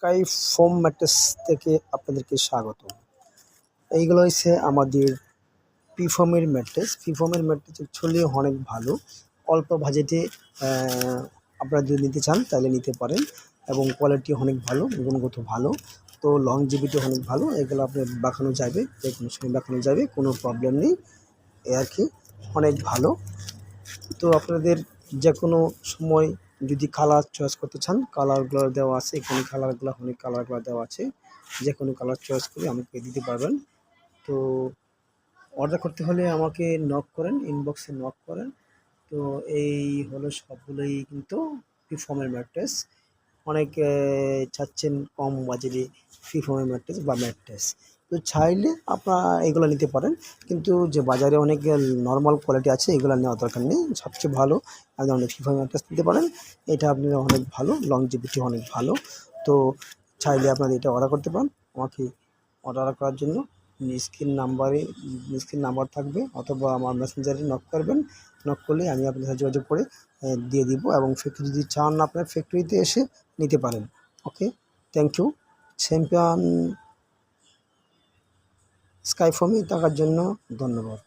Sky foam mattress থেকে আপনাদেরকে স্বাগত। এইগুলো হচ্ছে আমাদের পিফমের ম্যাট্রেস। পিফমের ম্যাট্রেস অ্যাকচুয়ালি অনেক ভালো। অল্প বাজেটে আপনারা যদি নিতে চান তাহলে নিতে পারেন এবং কোয়ালিটি অনেক ভালো, গুণগত ভালো। তো লংজিভিটি অনেক ভালো। এগুলো আপনার বাঁকানো যাবে, যে কোনো সময় বাঁকানো যাবে, কোনো প্রবলেম নেই। এই আর কি, অনেক ভালো। তো আপনাদের যে কোনো সময় যদি কালার চয়েস করতে চান, কালারগুলো দেওয়া আছে এখানে, অনেক কালারগুলো দেওয়া আছে। যে কোনো কালার চয়েস করে আমাকে দিতে পারবেন। তো অর্ডার করতে হলে আমাকে নক করেন, ইনবক্সে নক করেন। তো এই হলো সবগুলোই কিন্তু পিফমের ম্যাট্রেস। অনেকে চাচ্ছেন কম বাজেটে পিফমের ম্যাট্রেস বা ম্যাট্রেস, তো চাইলে আপনারা এগুলো নিতে পারেন। কিন্তু যে বাজারে অনেক নর্মাল কোয়ালিটি আছে, এগুলো নেওয়ার দরকার নেই। সবচেয়ে ভালো আপনি অনেক পিফমের ম্যাট্রেস নিতে পারেন। এটা আপনার অনেক ভালো, লংজিভিটি অনেক ভালো। তো চাইলে আপনারা এটা অর্ডার করতে পারেন। আমাকে অর্ডার করার জন্য স্ক্রিন নাম্বার থাকবে, অথবা আমার মেসেঞ্জারে নক করবেন। নক করলে আমি আপনার সাথে যোগাযোগ করে দিয়ে দিব, এবং ফ্যাক্টরি যদি চান আপনার ফ্যাক্টরিতে এসে নিতে পারেন। ওকে, থ্যাংক ইউ। চ্যাম্পিয়ন স্কাই ফোমে থাকার জন্য ধন্যবাদ।